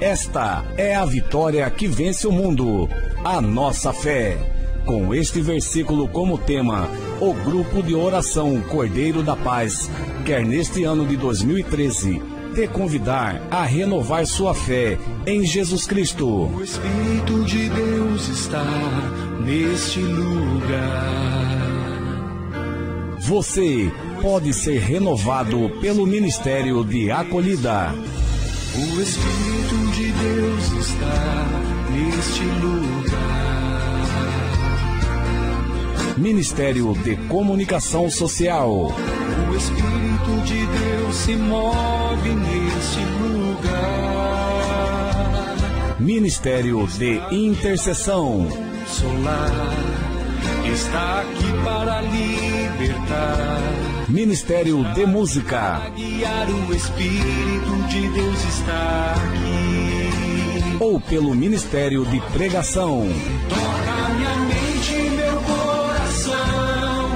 Esta é a vitória que vence o mundo, a nossa fé. Com este versículo como tema, o grupo de oração Cordeiro da Paz quer neste ano de 2013 te convidar a renovar sua fé em Jesus Cristo. O Espírito de Deus está neste lugar. Você pode ser renovado pelo Ministério de Acolhida. O Espírito de Deus está neste lugar. Ministério de Comunicação Social. O Espírito de Deus se move neste lugar. Ministério de Intercessão. Solar está aqui para libertar. Ministério de Música. Para guiar, o Espírito de Deus está aqui. Ou pelo Ministério de Pregação. Toca minha mente e meu coração,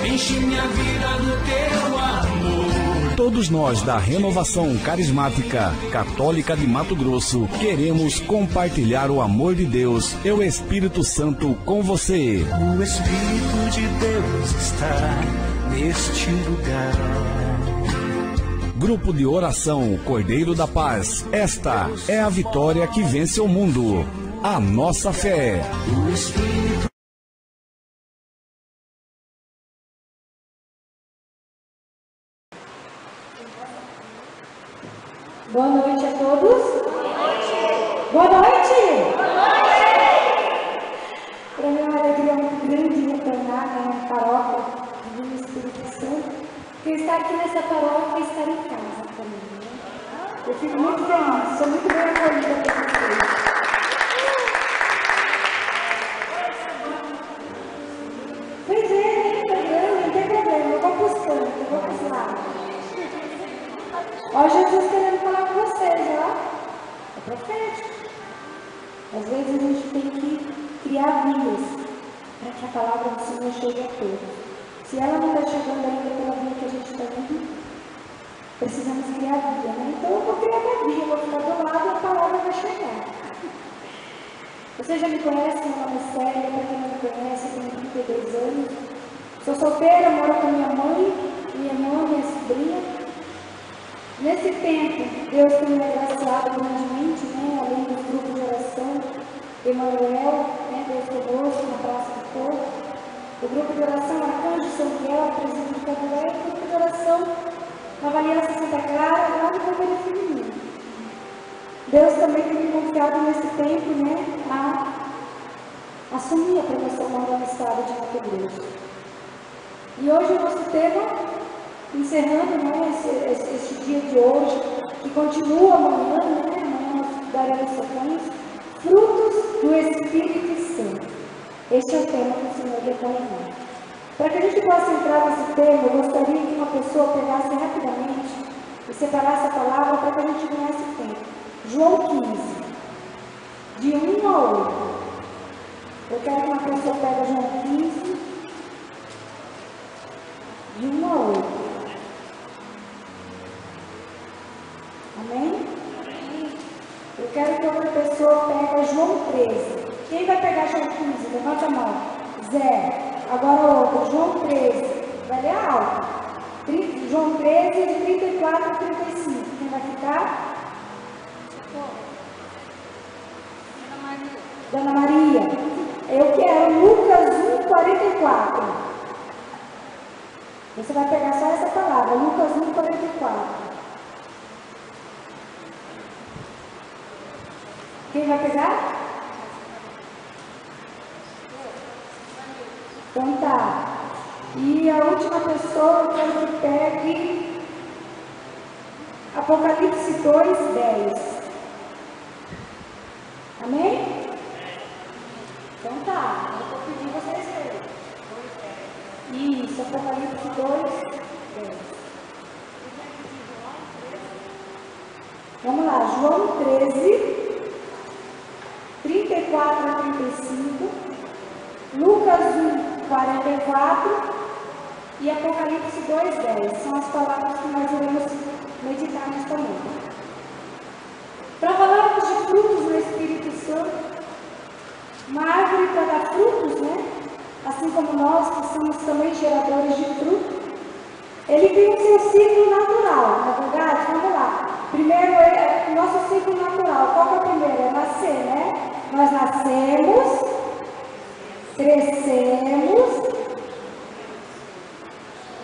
enche minha vida do teu amor. Todos nós da Renovação Carismática Católica de Mato Grosso queremos compartilhar o amor de Deus e o Espírito Santo com você. O Espírito de Deus está neste lugar. Grupo de Oração Cordeiro da Paz. Esta é a vitória que vence o mundo. A nossa fé. O Espírito. Boa noite a todos. Boa noite. Para mim é uma alegria muito grande retornar na paróquia do Espírito Santo, porque estar aqui nessa paróquia é estar em casa também. Né? Eu fico muito feliz, sou muito bem acolhida por vocês. Pois é, não tem problema, eu vou buscando, eu vou pros lados. Ó, Jesus querendo falar com vocês, ó. É profético. Às vezes a gente tem que criar vias para que a palavra do Senhor chegue a todos. Se ela não está chegando ainda pela via que a gente está indo, precisamos criar via, né? Então eu vou criar minha via, eu vou ficar do lado e a palavra vai chegar. Vocês já me conhecem, meu nome é Célia, para quem não me conhece, eu tenho 32 anos. Sou solteira, moro com minha mãe, minha irmã, minha sobrinha. Nesse tempo, Deus tem me agraciado grandemente, né? Além dos grupos de oração, Emanuel, né? Deus conosco, na Praça do Povo, o grupo de oração Arcanjo São Miguel, presídio de Cabué, e o grupo de oração Nova Aliança Santa Clara, lá no Governo Feminino. Deus também tem me confiado nesse tempo, né? A assumir a promoção no estado de Mato Grosso. E hoje o nosso tema, encerrando, né, esse dia de hoje, que continua amanhã, né, amanhã nós daremos sequência, frutos do Espírito Santo. Este é o tema que o Senhor determinou. Para que a gente possa entrar nesse tema, eu gostaria que uma pessoa pegasse rapidamente e separasse a palavra para que a gente ganhasse tempo. João 15, de 1 a 8. Eu quero que uma pessoa pegue João 15, de 1 a 8. Amém? Eu quero que outra pessoa pegue João 13. Quem vai pegar João 15? Levanta a mão. Zé. Agora outro. João 13. Vai ler alto. João 13, de 34 a 35. Quem vai ficar? Dona Maria. Eu quero Lucas 1, 44. Você vai pegar só essa palavra. Lucas 1, 44. Quem vai pegar? Então tá. E a última pessoa eu quero que pegue Apocalipse 2, 10. Amém? Então tá. Eu vou pedir vocês lerem. Isso, Apocalipse 2, 10. Vamos lá, João 13. 34 a 35, Lucas 1, 44 e Apocalipse 2, 10. São as palavras que nós iremos meditar nesta noite. Para falarmos de frutos no Espírito Santo. Uma árvore para dar frutos, né? Assim como nós, que somos também geradores de fruto, ele tem o seu ciclo natural, na verdade? Vamos lá. Primeiro é o nosso ciclo natural. Qual que é o primeiro? É nascer, né? Nós nascemos, crescemos,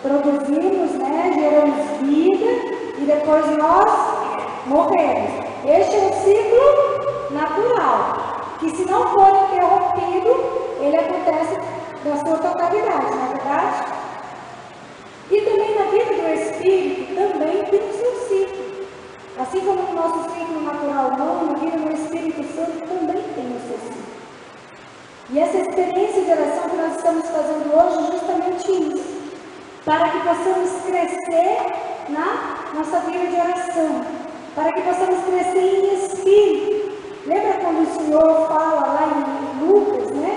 produzimos, né? Geramos vida e depois nós morremos. Este é um ciclo natural, que se não for interrompido, ele acontece na sua totalidade, não é verdade? E também na vida do Espírito também tem o seu ciclo. Assim como no nosso ciclo natural humano, na vida do Espírito Santo também tem o seu ciclo. E essa experiência de oração que nós estamos fazendo hoje é justamente isso, para que possamos crescer na nossa vida de oração, para que possamos crescer em Espírito. Lembra quando o Senhor fala lá em Lucas, né?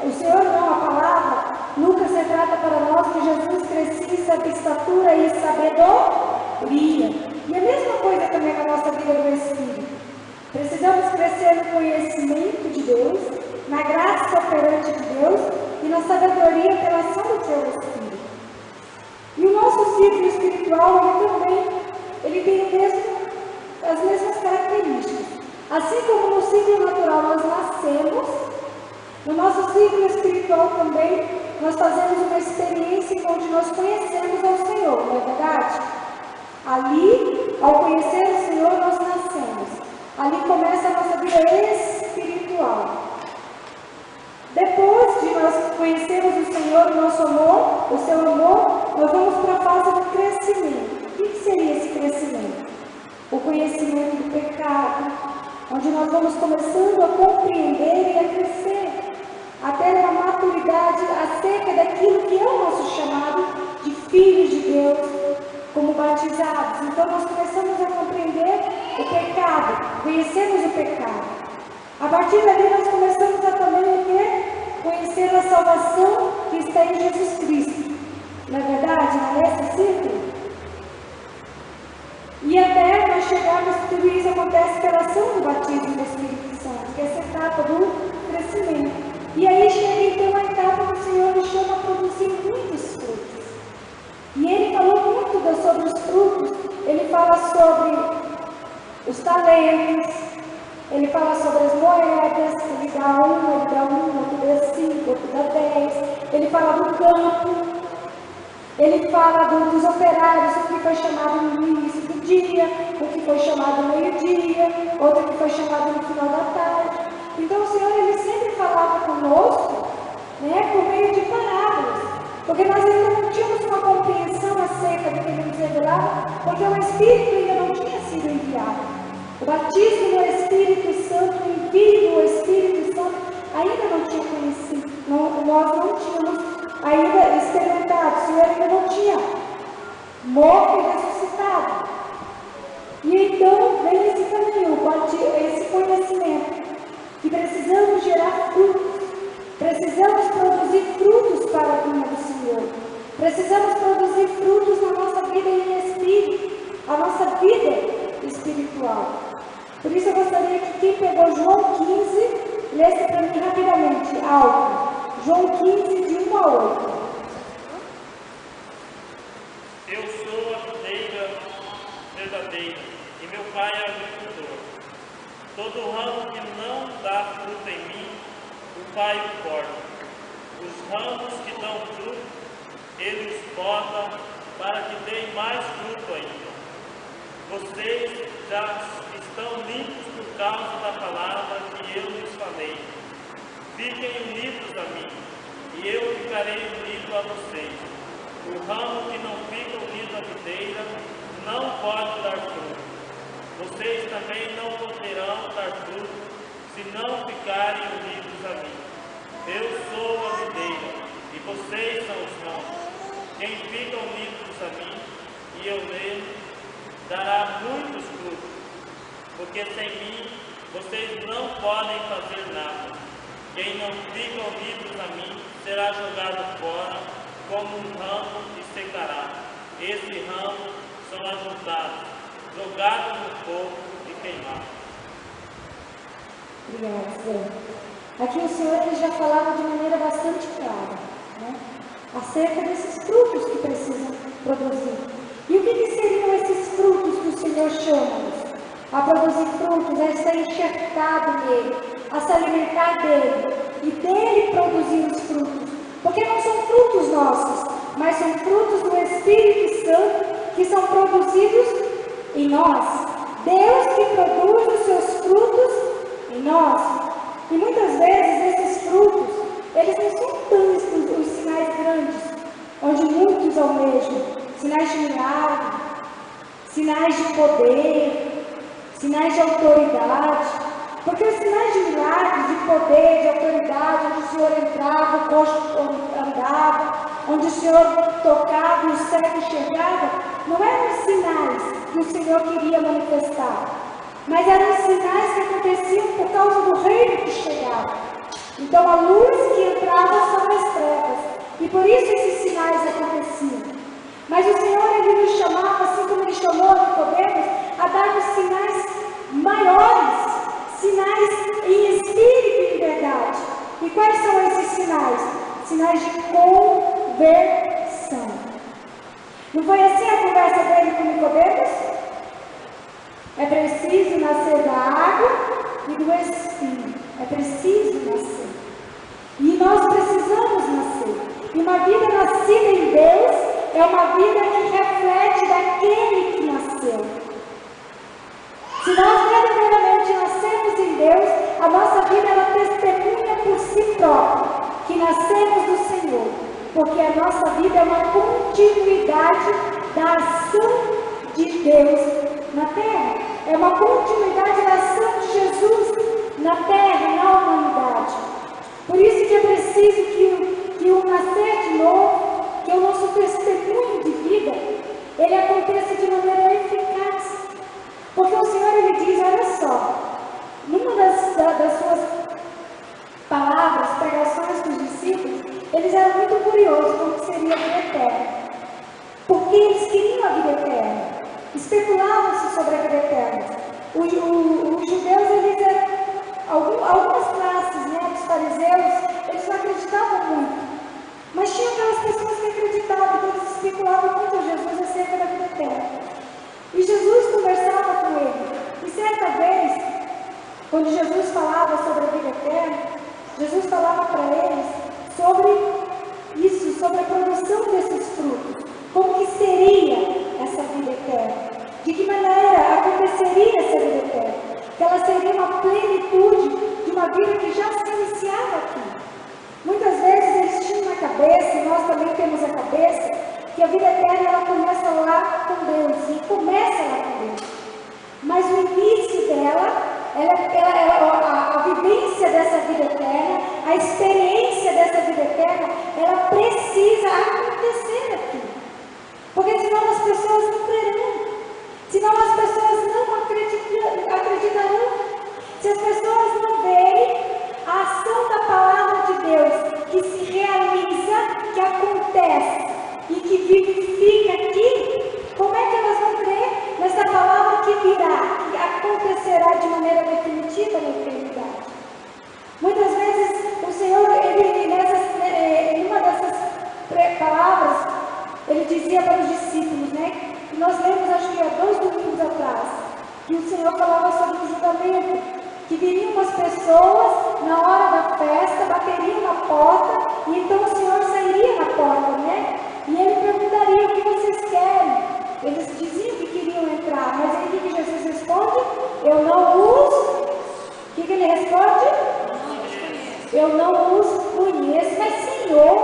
O Senhor não, a palavra, Lucas retrata para nós que Jesus crescia em estatura e sabedoria. E a mesma coisa também na nossa vida do Espírito. Precisamos crescer no conhecimento de Deus, na graça operante de Deus e na sabedoria pela ação do seu Espírito. E o nosso ciclo espiritual, ele tem as mesmas características. Assim como no ciclo natural nós nascemos, no nosso ciclo espiritual também nós fazemos uma experiência onde nós conhecemos ao Senhor, não é verdade? Ali, ao conhecer o Senhor, nós nascemos. Ali começa a nossa vida espiritual. Depois de nós conhecermos o Senhor, o nosso amor, o seu amor, nós vamos para a fase do crescimento. O que seria esse crescimento? O conhecimento do pecado, onde nós vamos começando a compreender e a crescer, a ter uma maturidade acerca daquilo que é o nosso chamado de filhos de Deus, como batizados. Então nós começamos a compreender o pecado, conhecemos o pecado. A partir dali nós começamos a também conhecer a salvação que está em Jesus Cristo. Não é verdade? Não é esse ciclo? E até nós chegarmos, tudo isso acontece pela ação do batismo do Espírito Santo, que é essa etapa do crescimento. E aí chega então a etapa que o Senhor nos chama a produzir muitos frutos. E ele falou muito sobre os frutos, ele fala sobre os talentos, ele fala sobre as moedas, ele dá um, outro dá 5, outro dá 10, ele fala do campo. Ele fala dos operários, o que foi chamado no início do dia, o que foi chamado no meio-dia, outro que foi chamado no final da tarde. Então o Senhor ele sempre falava conosco, né, por meio de parábolas, porque nós ainda não tínhamos uma compreensão acerca do que ele nos revelava, porque o Espírito ainda não tinha sido enviado. O batismo do Espírito Santo, o envio do Espírito Santo, ainda não tinha conhecido, nós não tínhamos ainda experimentado, o Senhor ainda não tinha morto e ressuscitado. E então vem esse caminho, esse conhecimento, que precisamos gerar frutos, precisamos produzir frutos para a vinha do Senhor, precisamos produzir frutos na nossa vida em espírito, a nossa vida espiritual. Por isso eu gostaria que quem pegou João 15, lesse para mim rapidamente algo. João 15, de 1 a 8. Eu sou a videira verdadeira, e meu pai é o agricultor. Todo ramo que não dá fruto em mim, o pai o corta. Os ramos que dão fruto, ele os poda para que deem mais fruto ainda. Vocês já estão limpos por causa da palavra que eu lhes falei. Fiquem unidos a mim, e eu ficarei unido a vocês. O ramo que não fica unido à videira não pode dar fruto. Vocês também não poderão dar fruto se não ficarem unidos a mim. Eu sou a videira, e vocês são os ramos. Quem fica unidos a mim, e eu nele, dará muitos frutos, porque sem mim vocês não podem fazer nada. Quem não fica unido a mim será jogado fora como um ramo e secará. Esse ramo são ajuntados, jogados no fogo e queimados. Obrigada, Zé. Aqui o Senhor ele já falava de maneira bastante clara, né? Acerca desses frutos que precisam produzir. E o que seriam esses frutos que o Senhor chama-nos? A produzir frutos, a estar enxertado nele, a se alimentar dele e dele produzir os frutos. Porque não são frutos nossos, mas são frutos do Espírito Santo que são produzidos em nós. Deus que produz os seus frutos em nós. E muitas vezes esses frutos, eles não são tantos os sinais grandes, onde muitos almejam. Sinais de milagre, sinais de poder, sinais de autoridade. Porque os sinais de milagre, de poder, de autoridade, onde o Senhor entrava, o coxo andava, onde o Senhor tocava e o cego enxergava, não eram sinais que o Senhor queria manifestar, mas eram sinais que aconteciam por causa do reino que chegava. Então a luz que entrava sobre as trevas, e por isso esses sinais aconteciam. Mas o Senhor ele nos chamava, assim como ele chamou a Nicodemos, a dar-nos sinais maiores, sinais em espírito e em verdade. E quais são esses sinais? Sinais de conversão. Não foi assim a conversa dele com Nicodemos? É preciso nascer da água e do Espírito. É preciso nascer. E nós precisamos nascer. E uma vida nascida em Deus é uma vida que reflete daquele que nasceu. Se nós verdadeiramente nascemos em Deus, a nossa vida ela testemunha por si própria que nascemos do Senhor. Porque a nossa vida é uma continuidade da ação de Deus na terra. É uma continuidade da ação de Jesus na terra, na humanidade. Por isso que é preciso que o nascer de novo, que o nosso testemunho de vida, ele aconteça de maneira eficaz. Porque o Senhor ele diz, olha só, numa das suas palavras, pregações dos discípulos, eles eram muito curiosos como seria a vida eterna. Porque eles queriam a vida eterna. Especulavam-se sobre a vida eterna. Os judeus, eles eram, algumas classes, né, dos fariseus, eles não acreditavam muito. Mas tinha aquelas pessoas que acreditavam, então eles especulavam muito a Jesus acerca da vida eterna. E Jesus conversava com ele. E certa vez, quando Jesus falava sobre a vida eterna, Jesus falava para eles sobre isso, sobre a produção desses frutos. Como que seria essa vida eterna? De que maneira aconteceria essa vida eterna? Que ela seria uma plenitude de uma vida que já se iniciava aqui. Muitas vezes eles tinham na cabeça, e nós também temos a cabeça, que a vida eterna ela começa lá com Deus, e começa lá com Deus. Mas o início dela, a vivência dessa vida eterna, a experiência dessa vida eterna, ela precisa acontecer aqui. Porque senão as pessoas não crerão, senão as pessoas não acreditarão, se as pessoas não verem a ação da palavra de Deus que se realiza, que acontece e que vivifica aqui, como é que elas vão crer nessa palavra que virá, que acontecerá de maneira definitiva na eternidade? Muitas vezes o Senhor, em uma dessas palavras, ele dizia para os discípulos, né? E nós lemos, acho que há 2 domingos atrás, que o Senhor falava sobre o julgamento, que viriam umas pessoas na hora da festa, bateriam na porta, e então o Senhor sairia na porta, né? E ele perguntaria: o que vocês querem? Eles diziam que queriam entrar, mas aí o que Jesus responde? Eu não os... O que ele responde? Eu não os conheço. Mas Senhor,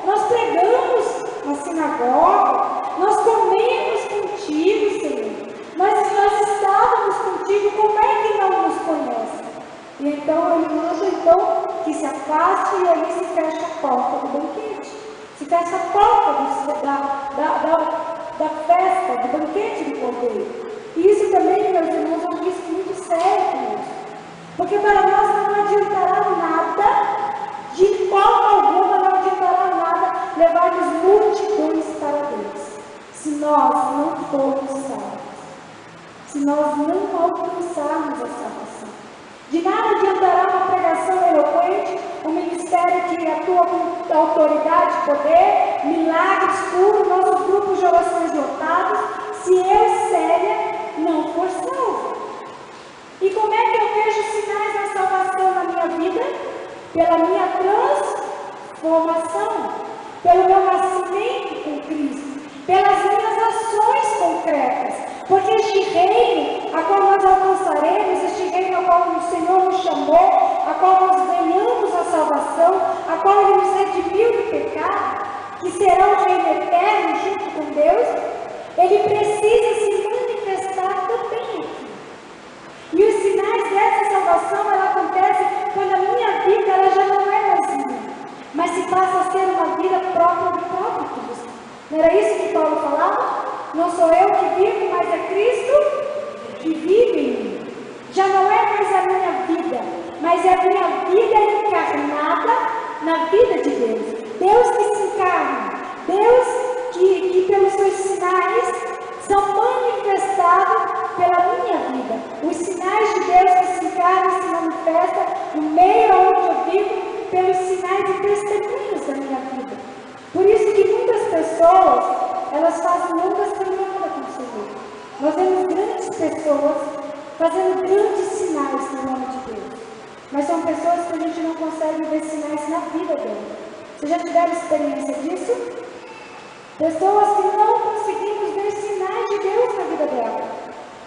nós pregamos na sinagoga, nós comemos contigo, Senhor. Nós estávamos contigo, como é que não nos conhece? E então ele manda que se afaste e ali se fecha a porta do banquete. Se fecha a porta da festa, do banquete do Cordeiro. E isso também, meus irmãos, é um risco muito sério conosco. Porque para nós não adiantará nada, de forma alguma não adiantará nada, levarmos multidões para Deus, se nós não formos salvos. Se nós não alcançarmos a salvação. De nada adiantará uma pregação eloquente, um ministério que atua com autoridade, poder, milagres, cura, nossos grupos de orações lotados, se eu, Célia, não for salvo. E como é que eu vejo sinais da salvação na minha vida? Pela minha transformação, pelo meu nascimento com Cristo, pelas minhas ações concretas. Porque este reino a qual nós alcançaremos, este reino a qual o Senhor nos chamou, a qual nós ganhamos a salvação, a qual Ele nos redimiu do pecado, que será um reino eterno junto com Deus, Ele precisa se manifestar também aqui. E os sinais dessa salvação, ela acontece quando a minha vida ela já não é mais minha, mas se passa a ser uma vida própria do próprio Cristo. Não era isso que Paulo falava? Não sou eu que vivo, mas é Cristo que vive em mim. Já não é mais a minha vida, mas é a minha vida encarnada na vida de Deus. Deus que se encarna, Deus que pelos seus sinais são manifestados pela minha vida. Os sinais de Deus que se encarnam e se manifestam no meio onde eu vivo, pelos sinais e testemunhos da minha vida. Por isso que muitas pessoas, elas fazem longas caminhadas com o Senhor. Nós vemos grandes pessoas fazendo grandes sinais no nome de Deus. Mas são pessoas que a gente não consegue ver sinais na vida dela. Vocês já tiveram experiência disso? Pessoas que não conseguimos ver sinais de Deus na vida dela.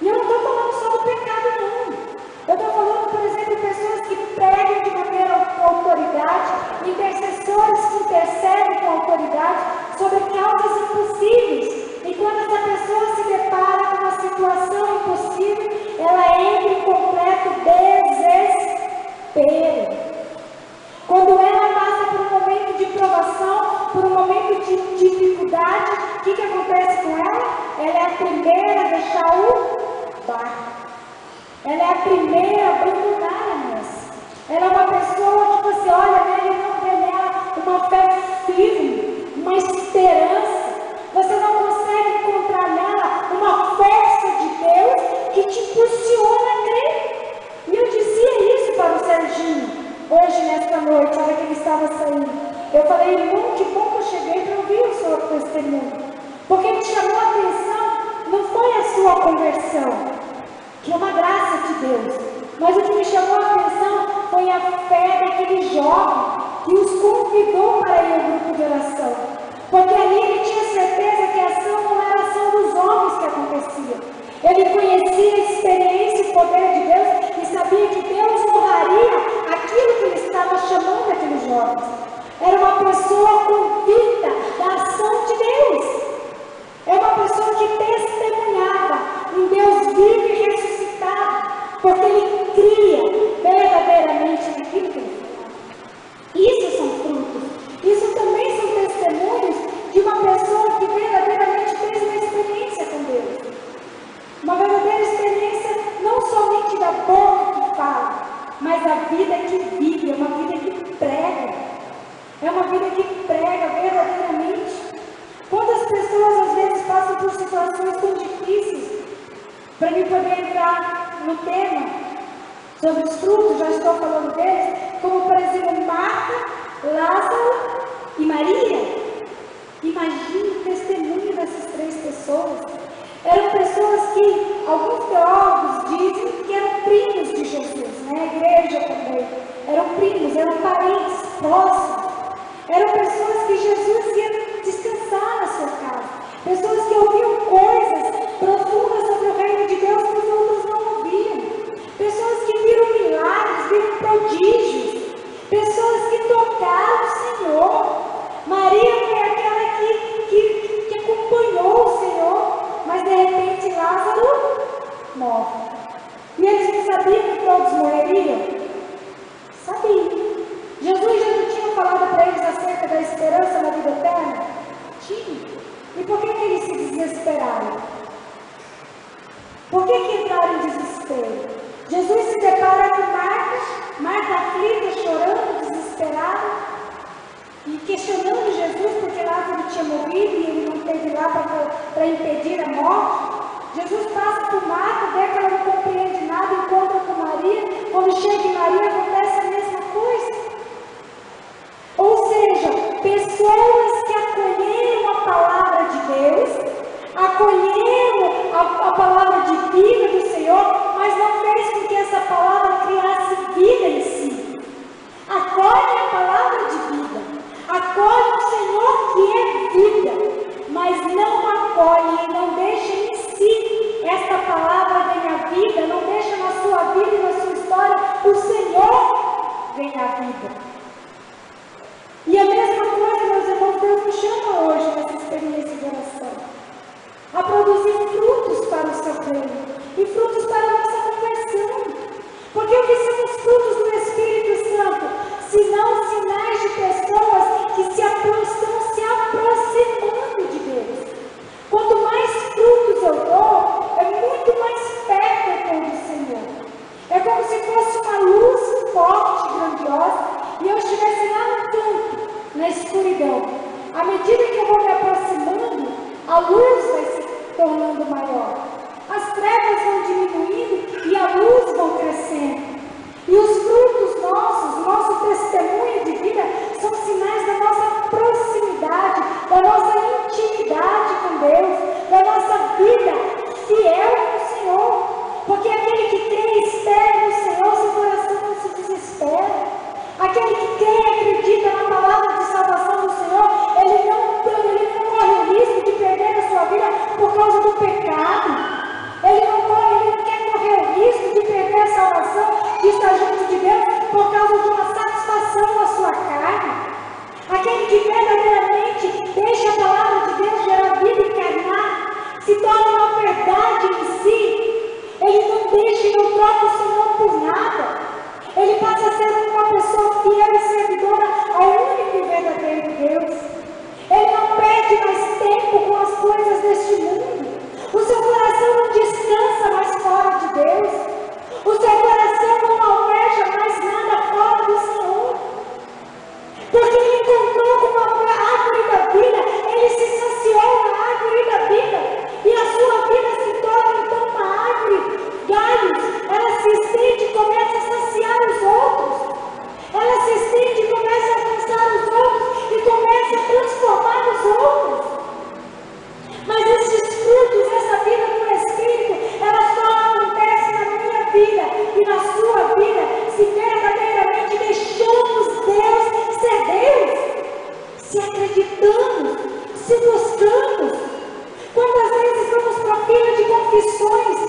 E eu não estou falando só do pecado, não. Eu estou falando, por exemplo, de pessoas que pregam de maneira com autoridade, intercessores que intercedem com autoridade sobre causas impossíveis. E quando essa pessoa se depara com uma situação impossível, ela entra em completo desespero. Quando ela passa por um momento de provação, por um momento de dificuldade, o que acontece com ela? Ela é a primeira a deixar o barco. Ela é a primeira a abandonar a mesa. Ela é uma pessoa que você olha nela e não vê nela uma fé firme, uma esperança. Você não consegue encontrar nela uma força de Deus que te impulsiona a crer. E eu dizia isso para o Serginho, hoje, nesta noite, na hora que ele estava saindo. Eu falei, irmão, que bom que eu cheguei para ouvir o seu testemunho. Porque me chamou a atenção, não foi a sua conversão, que é uma graça de Deus. Mas o que me chamou a atenção foi a fé daquele jovem que os convidou para ir ao grupo de oração. Porque ali ele tinha certeza que a ação não era a ação dos homens que acontecia. Ele conhecia a experiência e o poder de Deus e sabia que Deus honraria aquilo que ele estava chamando aqueles jovens. Era uma pessoa convicta da ação de Deus. É uma pessoa que testemunhava em Deus vivo e ressuscitado, porque ele cria verdadeiramente naquilo que ele falava. Isso são frutos. Isso também são testemunhos de uma pessoa que verdadeiramente fez uma experiência com Deus. Uma verdadeira experiência não somente da boca que fala, mas a vida que vive, é uma vida que prega. É uma vida que prega verdadeiramente. Quantas pessoas às vezes passam por situações tão difíceis? Para mim poder entrar no tema sobre os frutos, já estou falando deles, como por exemplo Marta, Lázaro e Maria. Imagine o testemunho dessas três pessoas. Eram pessoas que alguns teólogos dizem que eram primos de Jesus, né? A igreja também. Eram primos, eram parentes próximos. Eram pessoas que Jesus ia descansar na sua casa. Pessoas que ouviam coisas profundas sobre o reino de Deus que os outros não ouviam. Pessoas que viram milagres, viram prodígios. Pessoas que tocaram o Senhor. Maria foi aquela que acompanhou o Senhor, mas de repente Lázaro morre. E eles não sabiam que todos morreriam? Sabiam. Jesus já não tinha falado para eles acerca da esperança na vida eterna? Tinha. E por que eles se desesperaram? Por que entraram em desespero? Jesus se depara com Marta aflita, chorando, desesperada, e questionando Jesus porque Lázaro tinha morrido e ele não esteve lá para impedir a morte. Jesus passa por Marta, vê que ela não compreende nada, encontra com Maria. quando chega em Maria, acontece a mesma coisa. Ou seja, pessoas que acolheram a palavra de Deus, acolheram a palavra de vida do Senhor, mas não fez com que essa palavra criasse vida em si. Acolhe a palavra de vida, acolhe o Senhor que é vida, mas não acolhe e não deixa em si esta palavra venha vida, não deixa na sua vida e na sua história o Senhor venha a vida. E a mesma coisa, meus irmãos, Deus nos chama hoje nessa experiência de oração, a produzir frutos para o seu reino e frutos para a nossa conversão. Porque o que são os frutos do Espírito Santo? Senão sinais de pessoas que estão se aproximando de Deus. Quanto mais frutos eu dou, é muito mais perto eu estou do Senhor. É como se fosse uma luz forte, grandiosa, e eu estivesse lá no canto, na escuridão. À medida que eu vou me aproximando, a luz vai se tornando maior. As trevas vão diminuindo e a luz vão crescendo. E os frutos nossos, nosso testemunho de vida, são sinais da nossa proximidade, da nossa intimidade com Deus, da nossa vida fiel com o Senhor. Porque aquele que crê e espera no Senhor, seu coração não se desespera. Aquele que crê e acredita na palavra de salvação do Senhor, ele não corre o risco de perder a sua vida por causa do pecado. Ele não quer correr o risco de perder a salvação de estar junto de Deus por causa de uma satisfação na sua carne. Aquele que verdadeiramente deixa a palavra de Deus gerar vida e encarnar, se torna uma verdade em si, ele não deixa e não troca o Senhor por nada. Ele passa a ser uma pessoa fiel e servidora ao único e verdadeiro Deus. Ele não perde mais tempo com as coisas deste mundo. O seu coração não descansa mais fora de Deus. O seu coração não almeja mais nada fora do Senhor. Porque ele encontrou com a árvore da vida, ele se saciou na árvore da vida. E a sua vida se torna então uma árvore, galhos. Ela se estende e começa a saciar os outros. Ela se estende e começa a alcançar os outros e começa a transformar os outros. Mas esses frutos, essa vida do Espírito, ela só acontece na minha vida e na sua vida se verdadeiramente deixamos Deus ser Deus, se acreditamos, se buscamos. Quantas vezes vamos para a fila de confissões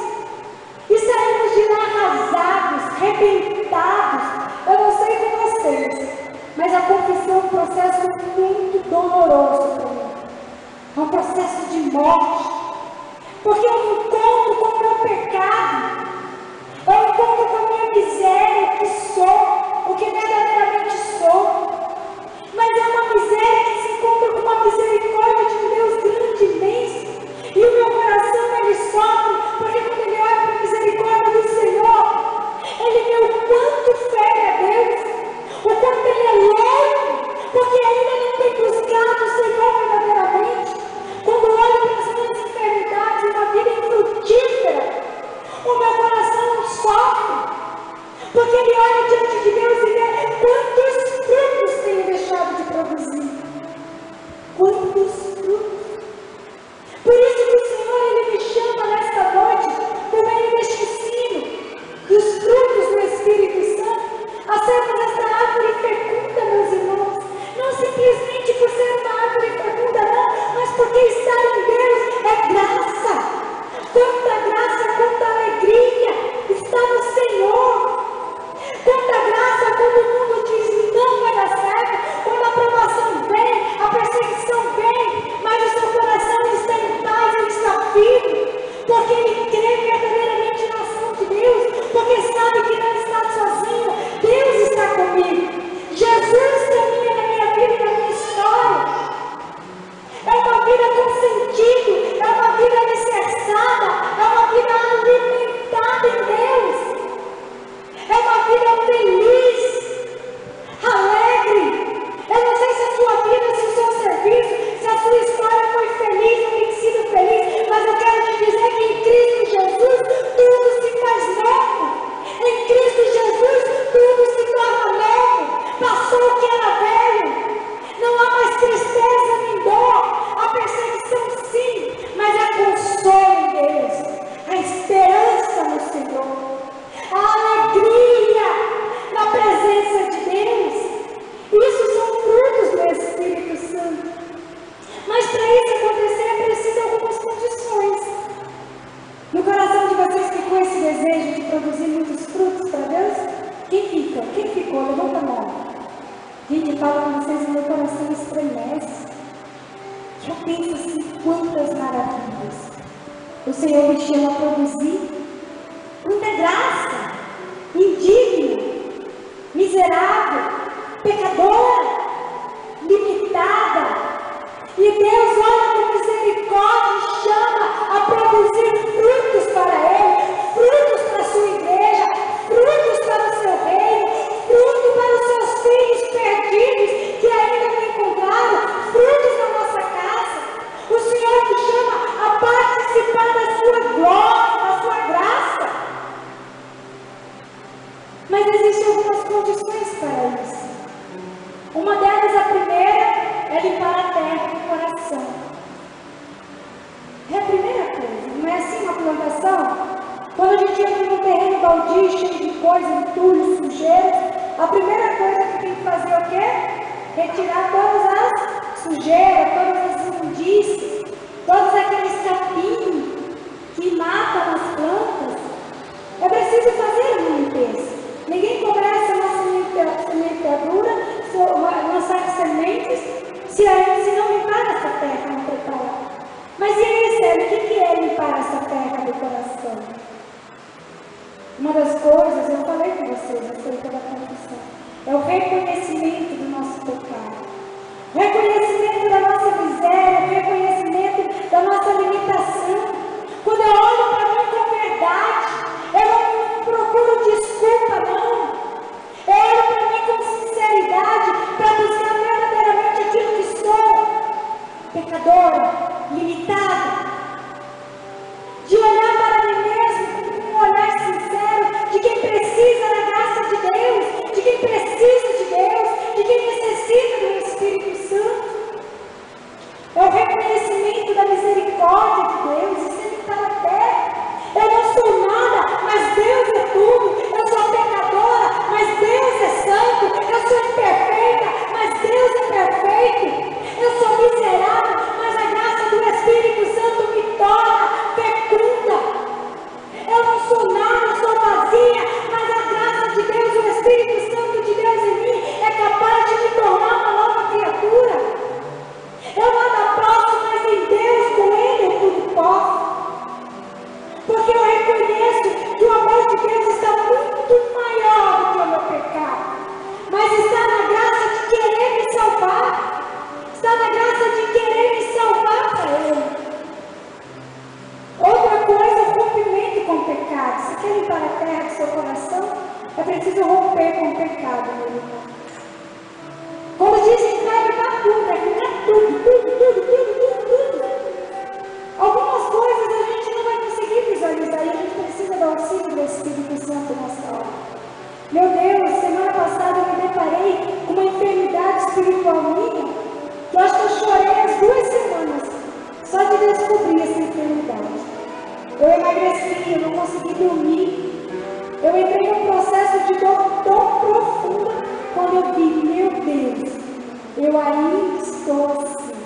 e saímos de lá arrasados, arrebentados? Eu não sei com vocês, mas a confissão é um processo muito doloroso para mim. É um processo de morte. Porque eu encontro com o meu pecado. Eu encontro com a minha miséria, o que sou, o que verdadeiramente sou. Mas é uma miséria que se encontra com uma misericórdia de um Deus grande e imenso. E o meu coração, ele sofre, porque quando ele olha para a misericórdia do Senhor, ele vê o quanto fere a Deus, o quanto ele é louco, porque ainda não tem buscado o Senhor verdadeiramente. Quando olho para as minhas enfermidades e uma vida infrutífera, o meu coração não sofre, eu falo com vocês, meu coração estremece. Eu penso assim, quantas maravilhas o Senhor me chama a produzir. Quanta graça, indigna, miserável, pecadora, limitada. E Deus olha com misericórdia e chama a produzir frutos para Ele, frutos para a sua igreja, frutos para o seu reino, frutos para os seus filhos perdidos que ainda não encontraram, frutos na nossa casa. O Senhor te chama a participar da sua glória, da sua graça. Mas existem algumas condições para isso. Uma delas, a primeira, é limpar a terra do coração. É a primeira coisa, não é assim uma plantação? Quando a gente entra num terreno baldio, cheio de coisa, entulho, sujeira, a primeira coisa que tem que fazer é o quê? Retirar todas as sujeiras, todas as imundícias, todos aqueles capinhos que matam as plantas. É preciso fazer uma limpeza. Ninguém começa uma semeadura, lançar sementes, se não limpar essa terra, não preparar. Mas e aí, sério, o que é limpar essa terra do coração? Uma das coisas, eu falei com vocês acerca da confissão, é o reconhecimento do nosso pecado. O reconhecimento da nossa miséria, o reconhecimento da nossa limitação. Quando eu olho para mim com verdade, eu não procuro desculpa, não. Eu olho para mim com sinceridade, para buscar verdadeiramente aquilo que sou. Pecadora, limitada. De olhar para mim mesmo com um olhar sincero de quem precisa da graça de Deus, de quem precisa de Deus, de quem necessita do Espírito Santo. É o reconhecimento da misericórdia de Deus, isso é limpar a terra. Eu não sou nada, mas Deus é tudo. Eu sou pecadora, mas Deus é santo. Eu sou imperfeita, mas Deus é perfeito. Eu sou miserável, mas a graça do Espírito Santo me torna fecunda. Eu não sou nada, sou vazia, mas a graça de Deus, o Espírito Santo de Deus em mim é capaz de me tornar uma nova criatura. Eu nada posso, mas em Deus, com Ele eu tudo posso. Porque eu reconheço que o amor de Deus está muito maior do que o meu pecado. Mas está na graça de querer me salvar. Está na graça de querer me salvar para Ele. Outra coisa é o rompimento com o pecado. Se quer limpar a terra do seu coração, é preciso romper com o pecado, meu irmão. Quando dizem que vai limpar tudo, é limpar tudo. Algumas coisas a gente não vai conseguir visualizar e a gente precisa do auxílio do Espírito Santo nessa hora. Meu Deus, semana passada eu me deparei com uma enfermidade espiritual minha, que eu acho que eu chorei as 2 semanas só de descobrir essa enfermidade. Eu emagreci, eu não consegui dormir. Eu entrei num processo de dor tão profunda quando eu vi, meu Deus, eu ainda estou assim.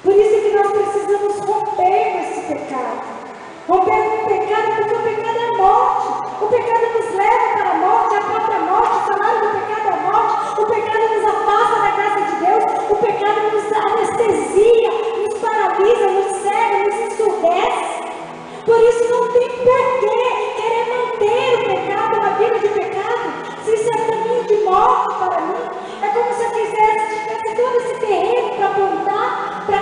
Por isso que nós precisamos romper com esse pecado. Romper com o pecado, porque o pecado é morte. O pecado nos leva para a morte, a própria morte. O salário do pecado é a morte. O pecado nos afasta da graça de Deus. O pecado nos anestesia, nos paralisa, nos cega, nos ensurdece. Por isso não tem porquê querer manter o pecado, uma vida de pecado, se isso é caminho de morte para mim. É como se eu tivesse todo esse terreno para plantar, para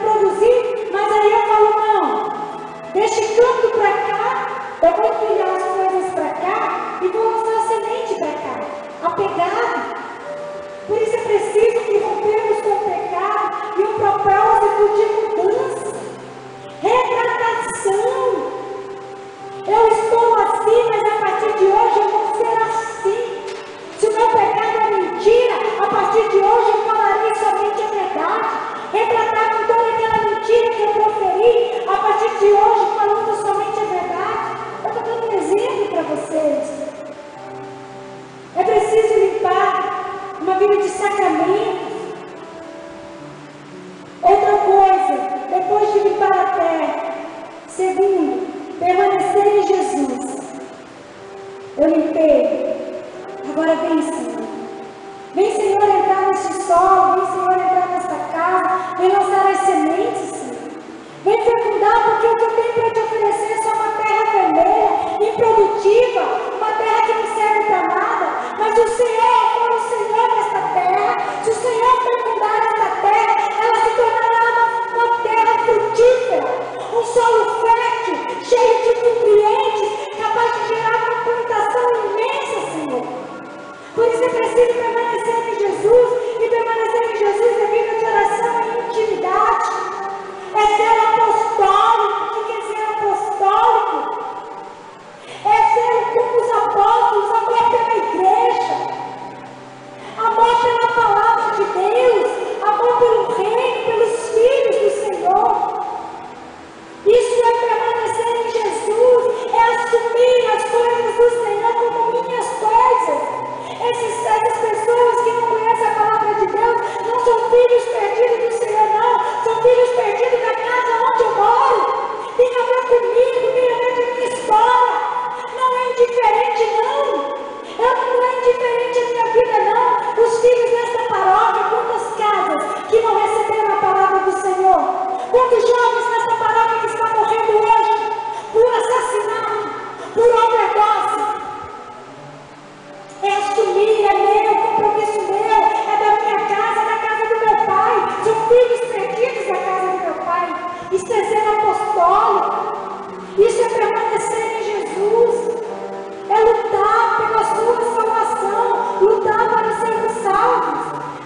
produzir, mas aí eu falo, não, deixa canto para cá, eu vou criar as coisas para cá e vou lançar a semente para cá, apegado. Por isso é preciso que rompemos com o pecado e um propósito de mudança, retratação. Eu estou assim, mas a partir de hoje eu vou ser assim. Se o meu pecado é mentira, a partir de hoje eu falarei somente a verdade. Retratar com toda aquela mentira que eu proferi, a partir de hoje falando somente a verdade. Eu estou dando um exemplo para vocês. É preciso limpar uma vida de sacramentos. Outra coisa, depois de limpar a terra, segundo, permanecer em Jesus. Eu limpei. Agora vem, Senhor. fecundar, porque o que eu tenho para te oferecer é só uma terra vermelha, improdutiva, uma terra que não serve para nada. Mas o Senhor for o Senhor desta terra, se o Senhor fecundar esta terra, ela se tornará uma terra frutífera, um solo fértil, cheio de nutrientes, capaz de gerar uma plantação imensa, Senhor. Por isso é preciso permanecer em Jesus, e permanecer em Jesus é vida de oração e intimidade. É ser apostólico. O que é ser apostólico? É ser como os apóstolos, amor pela igreja, amor pela palavra de Deus, amor pelo reino, pelos filhos do Senhor. Isso é permanecer em Jesus, é assumir as coisas do Senhor como minhas coisas. Essas pessoas que não conhecem a palavra de Deus não são filhos perdidos do Senhor, não. São filhos perdidos da casa onde eu moro. Tem a ver comigo, tem a ver com a minha história. Não é indiferente, não. Não é indiferente a minha vida, não. Os filhos desta paróquia, quantas casas que não receberam a palavra do Senhor? Quantos jovens nesta paróquia que estão morrendo hoje por assassinato, por overdose? É assumir, é meu, compromisso meu, é da minha casa, da casa do meu pai. São filhos perdidos da casa do meu pai. Isso é ser apostólico. Isso é permanecer em Jesus. É lutar pela sua salvação, lutar para sermos salvos.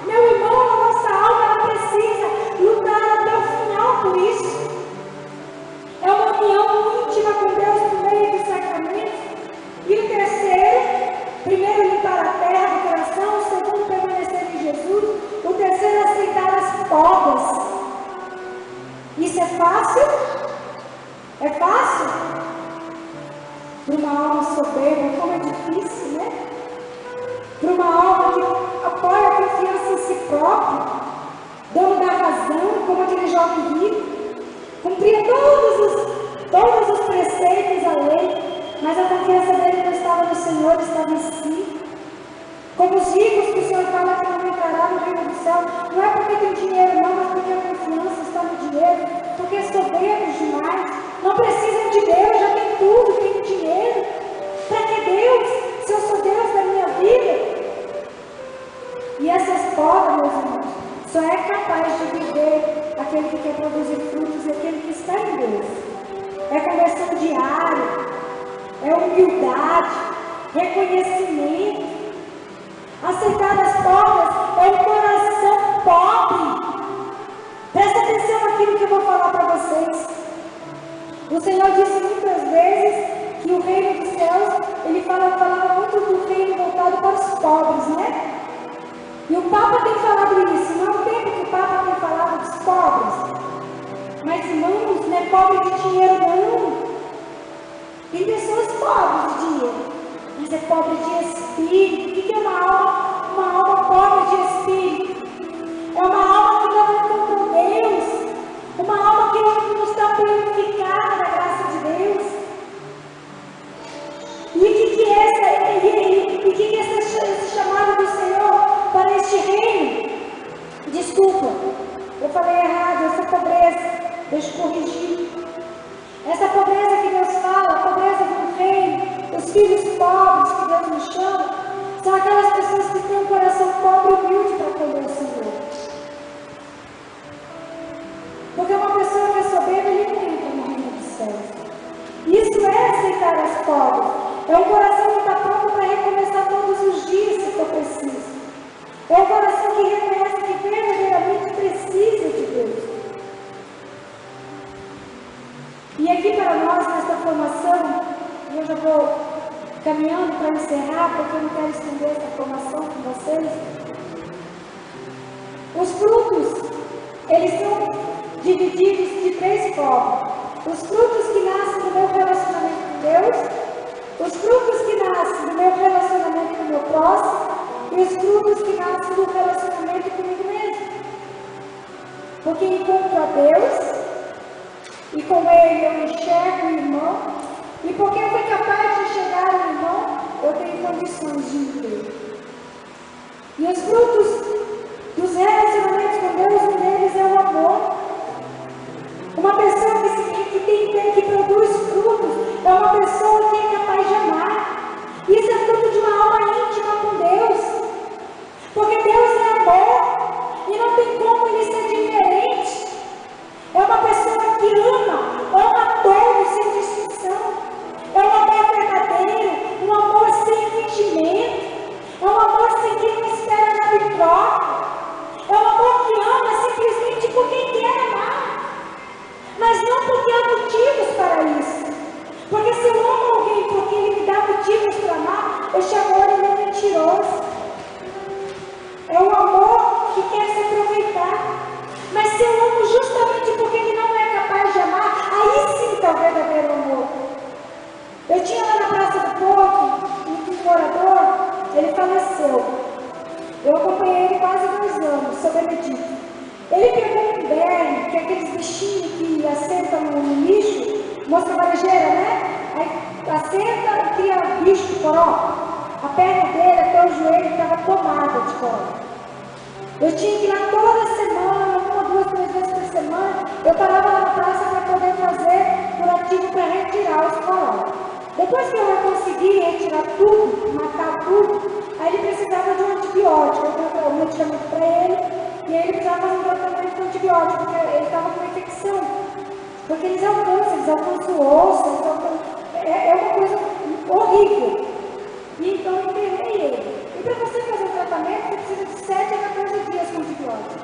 Meu irmão, a nossa alma ela precisa lutar até o final por isso. É uma união íntima com Deus por meio dos sacramentos. E o terceiro, primeiro limpar a terra do coração, o segundo permanecer em Jesus, o terceiro aceitar as podas. Isso é fácil? É fácil? Para uma alma soberba, como é difícil, né? Para uma alma que apoia a confiança em si próprio, dono da razão, como aquele jovem rico, cumpria todos os preceitos da lei, mas a confiança dele não estava no Senhor, estava em si. Como os ricos que o Senhor fala que não entrará no reino do céu, não é porque tem dinheiro não, mas porque a confiança está no dinheiro, porque soberbos demais, não precisam de Deus, já tem tudo, tem dinheiro. Para que Deus, se eu sou Deus da minha vida? E essas podas, meus irmãos, só é capaz de viver aquele que quer produzir frutos, aquele que está em Deus. É conversão diária, é humildade, reconhecimento. Aceitar as podas é um coração pobre. Presta atenção naquilo que eu vou falar para vocês. O Senhor disse muitas vezes que o reino dos céus, ele falava muito do reino voltado para os pobres, né? E o Papa tem falado isso. Não é o tempo que o Papa tem falado dos pobres. Mas, irmãos, não é pobre de dinheiro, não. Tem pessoas pobres de dinheiro, mas é pobre de espírito. O que é uma alma? Uma alma pobre de espírito. É uma alma que não encontrou Deus. Uma alma que não está purificada da graça de Deus. E o que é esse chamado do Senhor para este reino? Desculpa, eu falei errado, essa pobreza. Deixa eu corrigir. Essa pobreza que Deus fala, a pobreza do reino, os filhos pobres que Deus nos chama, são aquelas pessoas que têm um coração pobre e humilde para acolher o Senhor. Porque uma pessoa que é soberba, ele não entra no reino dos céus. Isso é aceitar as pobres. É um coração que está pronto para recomeçar todos os dias, se for preciso. É um coração que reconhece que verdadeiramente precisa de Deus. E aqui para nós, nesta formação, eu já vou caminhando para encerrar, porque eu não quero estender essa formação com vocês. Os frutos, eles são divididos de 3 formas. Os frutos que nascem do meu relacionamento com Deus, os frutos que nascem do meu relacionamento com o meu próximo e os frutos que nascem do relacionamento comigo mesmo. Porque encontro a Deus e com Ele eu enxergo o irmão, e porque eu fui capaz de enxergar o irmão, eu tenho condições de viver. E os frutos dos relacionamentos com Deus, um deles é o amor. Uma pessoa que se este amor ele é mentiroso. É um amor que quer se aproveitar. Mas se eu amo justamente porque ele não é capaz de amar, aí sim está o verdadeiro amor. Eu tinha lá na Praça do Porto um morador, ele faleceu. Eu acompanhei ele quase 2 anos, seu Benedito. Ele pegou um berne, que é aqueles bichinhos que assentam no lixo, mosca varejeira, né? Aí assenta e cria bicho de coró. A perna dele até o joelho estava tomada de coró. Eu tinha que ir lá toda semana, 1, 2, 3 vezes por semana. Eu parava lá na praça para poder fazer curativo para retirar os coró. Depois que eu consegui retirar tudo, matar tudo, aí ele precisava de um antibiótico. Eu dei um medicamento para ele e aí ele precisava fazer um tratamento com antibiótico, porque ele estava com infecção. Porque eles alcançam o osso, é uma coisa horrível. E então eu internei ele. E para você fazer o tratamento, você precisa de 7 a 14 dias com antibiótico.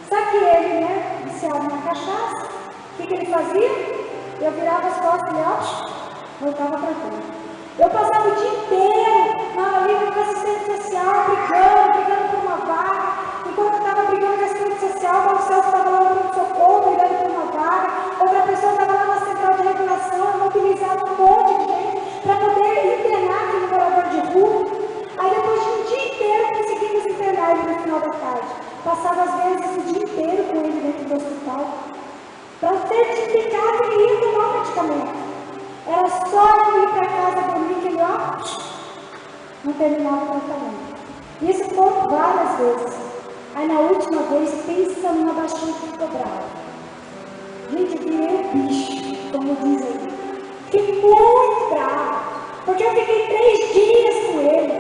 Só que ele, né, viciado na cachaça, o que ele fazia? Eu virava as costas e voltava para dentro. Eu passava o dia inteiro na aula livre com assistente social, brigando por uma vaga. Enquanto eu estava brigando com a assistente social, o Marcelo estava lá no socorro, brigando por uma vaga. Outra pessoa estava lá na central de regulação, mobilizando um monte de gente para poder internar aquele morador de rua. Aí depois de um dia inteiro conseguimos internar ele no final da tarde. Passava às vezes o dia inteiro com ele dentro do hospital para certificar que ele ia tomar o medicamento. Era só ele ir para casa dormir que ele não terminava o tratamento. Isso foi várias vezes. Aí na última vez, pensa numa baixinha que ficou brava. Gente, eu virei um bicho, como dizem. Fiquei muito brava, porque eu fiquei 3 dias com ele.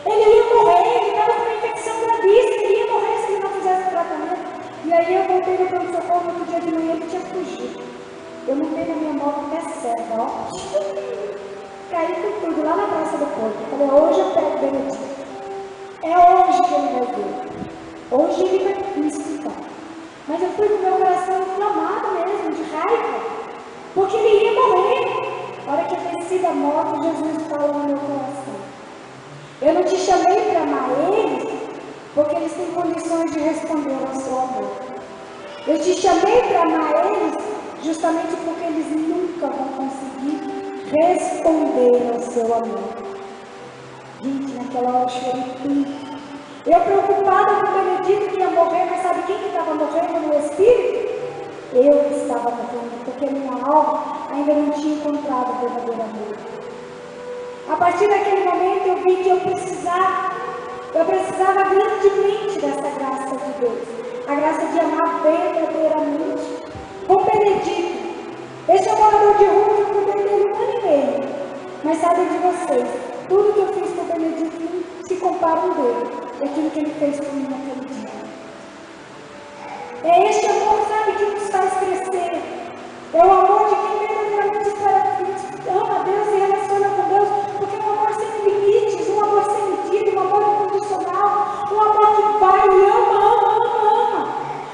Ele ia morrer, ele estava com uma infecção gravíssima, ele ia morrer se ele não fizesse o tratamento. E aí eu voltei no pronto-socorro no outro dia de manhã, ele tinha fugido. Eu montei na minha moto até cega, ó. Caí com tudo lá na Praça do Porto. Falei, hoje eu pego o Benedito. É hoje que ele vai ver. Hoje ele vai me explicar. Mas eu fui com o meu coração inflamado mesmo, de raiva. Porque ele ia morrer. A hora que eu desci da moto, Jesus falou no meu coração. Eu não te chamei para amar eles, porque eles têm condições de responder ao seu amor. Eu te chamei para amar eles, justamente porque eles nunca vão conseguir responder ao seu amor. Gente, naquela hora eu chorei tudo. Eu preocupada com o Benedito que ia morrer, mas sabe quem que estava morrendo no espírito? Eu que estava morrendo, porque a minha alma ainda não tinha encontrado o verdadeiro amor. A partir daquele momento eu vi que eu precisava grandemente dessa graça de Deus. A graça de amar verdadeiramente. Com Benedito, este é um morador de rua que eu cuidei dele 1 ano e meio. Mas sabem de vocês, tudo que eu fiz com o Benedito não se compara um dele. É aquilo que ele fez por mim naquele dia. É este amor, sabe, que nos faz crescer. É o amor de quem verdadeiramente ama a Deus e relaciona com Deus, porque é um amor sem limites, um amor sem medida, um amor incondicional, um amor que vai e ama.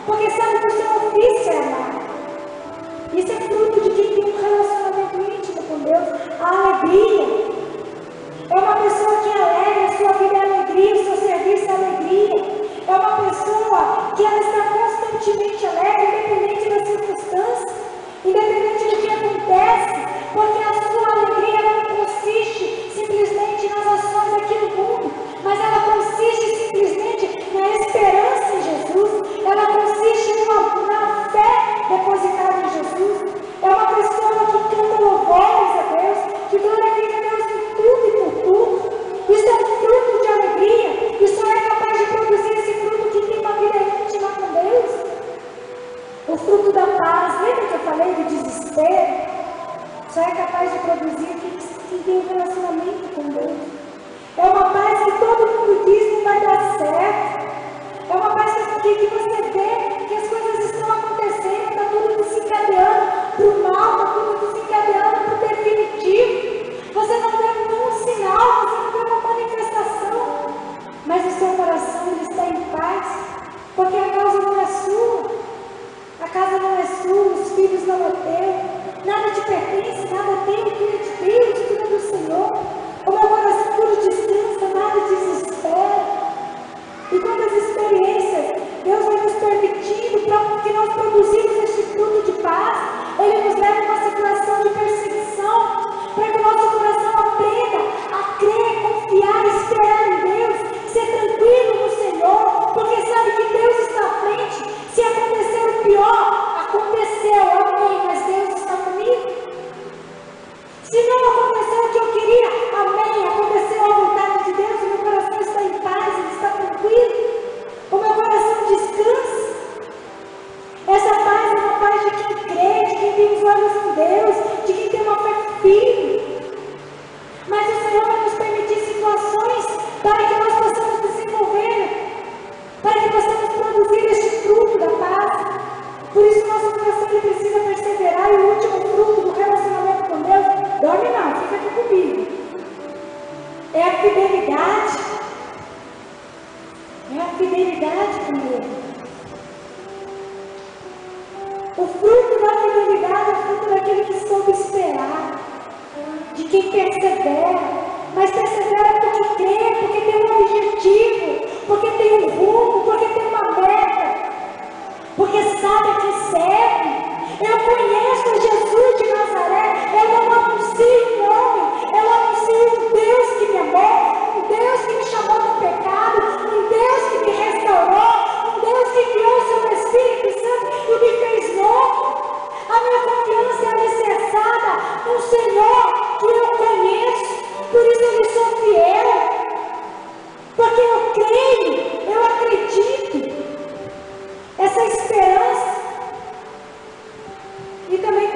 Porque sabe que o seu ofício é amar. Isso é fruto de quem tem um relacionamento íntimo com Deus, a alegria. É uma pessoa que alegra, a sua vida é alegria, o seu serviço é alegria. É uma pessoa que ela está constantemente alegre, independente das circunstâncias, independente do que acontece, porque a sua alegria não consiste simplesmente nas ações aqui no mundo, mas ela consiste simplesmente na esperança em Jesus, ela consiste na fé depositada em Jesus. É uma pessoa que canta louvores a Deus, que glorifica a Deus em tudo e por tudo. Isso é um fruto de alegria, e só é capaz de produzir esse fruto que tem uma vida íntima com Deus. O fruto da paz, lembra que eu falei do desespero? Só é capaz de produzir quem tem um relacionamento com Deus. É uma paz que todo mundo diz não vai dar certo. É uma paz que você vê que as coisas estão acontecendo, está tudo desencadeando para o mal, está tudo desencadeando para o definitivo. Você não vê nenhum sinal, você não vê uma manifestação, mas o seu coração ele está em paz, porque a causa não é sua, a casa não é sua, os filhos não é teu, nada te pertence, nada tem, tudo é de Deus, tudo é do Senhor.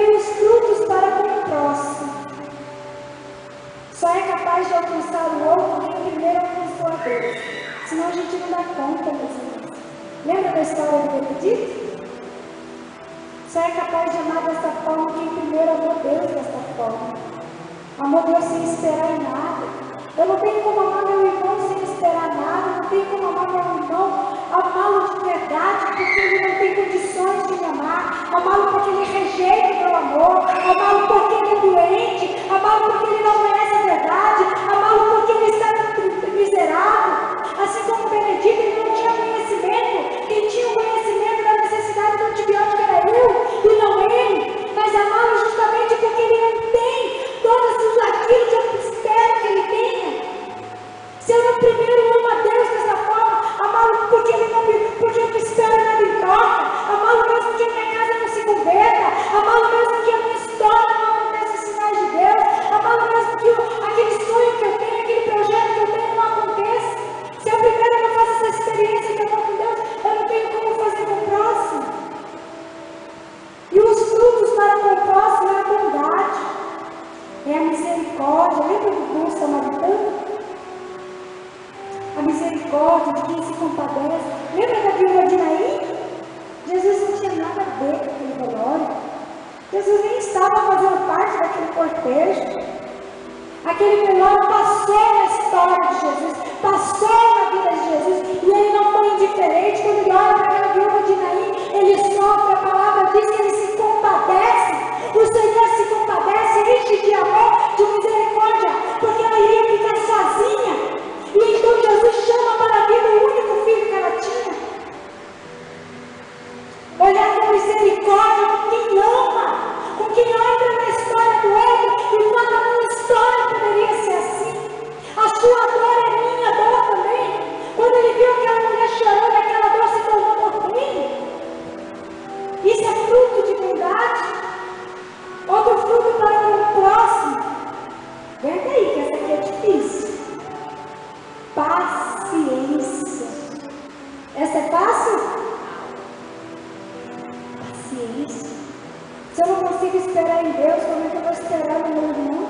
também os frutos para com o próximo. Só é capaz de alcançar o outro quem primeiro alcançou a Deus. Senão a gente não dá conta, meus irmãos. Lembra da história do Benedito? Só é capaz de amar dessa forma quem primeiro amou Deus dessa forma. Amou Deus sem esperar em nada. Eu não tenho como amar meu irmão sem esperar nada. Não tenho como amar meu irmão, amá-lo de verdade, porque ele não tem condições de me amar. Amá-lo porque ele rejeita o meu amor. Amá-lo porque ele é doente. Amá-lo porque ele não conhece a verdade. Amá-lo porque ele está miserável. Assim como o Benedito, ele não tinha conhecimento. Quem tinha o conhecimento da necessidade do antibiótico era eu e não ele. Mas amá-lo justamente porque ele não tem tudo aquilo que eu espero que ele tenha. Se eu não primeiro amo a Deus dessa forma, amá-lo porque eu não espero nada em troca, amá-lo mesmo que a minha casa não se converta, amá-lo mesmo que a minha história não aconteça os sinais de Deus, amá-lo mesmo que aquele sonho que eu tenho, aquele projeto que eu tenho não aconteça. Se eu primeiro não faço essa experiência que eu estou com Deus, eu não tenho como fazer com o próximo. E os frutos para com o próximo é a bondade, é a misericórdia. Lembra do bom samaritano? A misericórdia de quem se compadece. Lembra da viúva de Naim? Jesus não tinha nada a ver com aquele velório. Jesus nem estava fazendo parte daquele cortejo. Aquele velório passou na história de Jesus, passou na vida de Jesus, e ele não foi indiferente. Quando ele olha para aquela viúva de Naim, ele sofre, a palavra diz que ele se compadece. O Senhor se compadece, enche de amor, de misericórdia, porque ela iria ficar sozinha. E então Jesus chama para a vida o único filho que ela tinha. Olhar com misericórdia com quem ama, com quem entra na história do outro e fala: a minha história poderia ser assim. A sua dor é minha dor também. Quando ele viu aquela mulher chorando, aquela dor se tornou por mim. Isso é fruto de bondade. Outro fruto para o próximo. Aguenta aí, que essa aqui é difícil. Paciência. Essa é fácil? Paciência. Se eu não consigo esperar em Deus, como é que eu vou esperar no meu irmão?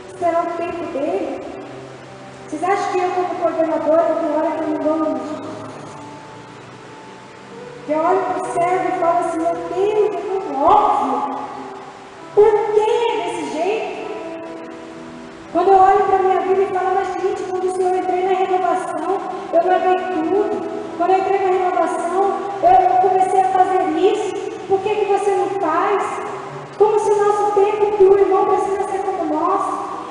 Esperar o tempo dele? Vocês acham que eu, como coordenadora, tem hora que eu não dou um... Eu olho para o céu e falo assim: meu Deus, é tão óbvio. Por que desse jeito? Quando eu olho para a minha vida e falo: mas gente, quando o Senhor entrei na renovação, eu larguei tudo. Quando eu entrei na renovação, eu comecei a fazer isso. Por que você não faz? Como se o nosso tempo do irmão precisa ser como nós.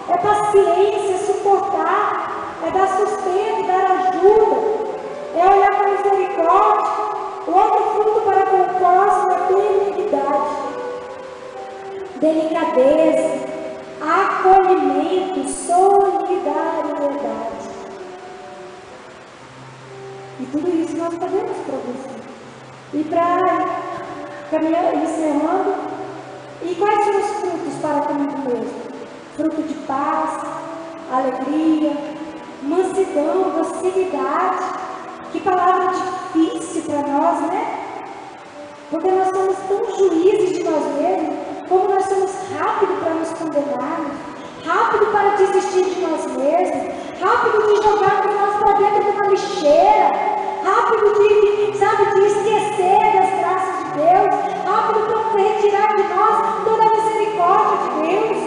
É paciência, é suportar, é dar sustento, dar ajuda, é olhar com misericórdia. O outro fruto para com o próximo é benignidade, delicadeza, acolhimento, solidariedade. E tudo isso nós podemos produzir. E para caminhar encerrando, e quais são os frutos para comigo mesmo? Fruto de paz, alegria, mansidão, docilidade. Que palavra difícil para nós, né? Porque nós somos tão juízes de nós mesmos, como nós somos rápidos para nos condenarmos, rápido para desistir de nós mesmos, rápido de jogarmos nós para dentro de uma lixeira, rápido de esquecer das graças de Deus, rápido para retirar de nós toda a misericórdia de Deus.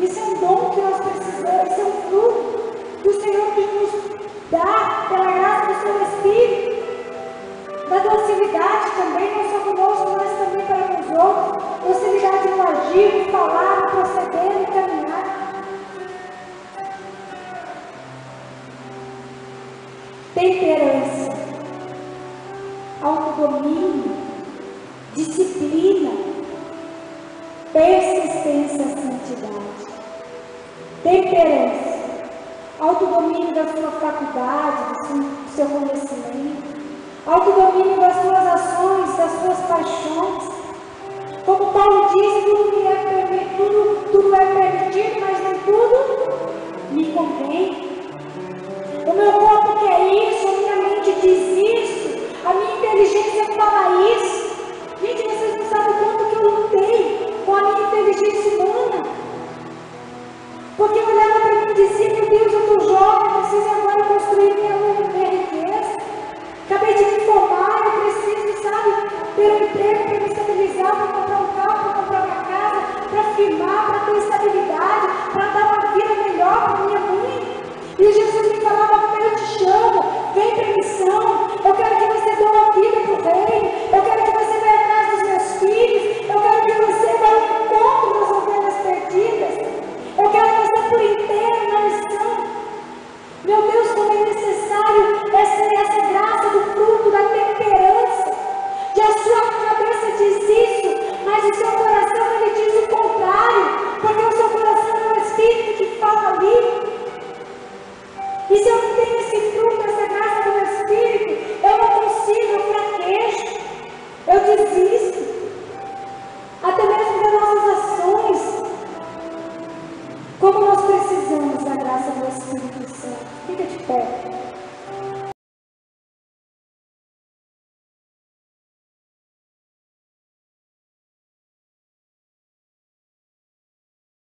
Isso é um dom que nós precisamos, isso é um fruto que o Senhor nos dá pela graça do seu Espírito. Da docilidade também, não só conosco, mas também para com os outros. Docilidade no agir, no falar, no proceder, no caminhar. Temperança, autodomínio, disciplina, persistência, santidade. Temperança, autodomínio da sua faculdade, do seu conhecimento, autodomínio das suas ações, das suas paixões. Como Paulo diz, tudo é permitido, mas nem tudo me convém. O meu corpo quer isso, a minha mente diz isso, a minha inteligência fala isso. Gente, vocês não sabem o quanto que eu lutei desiste.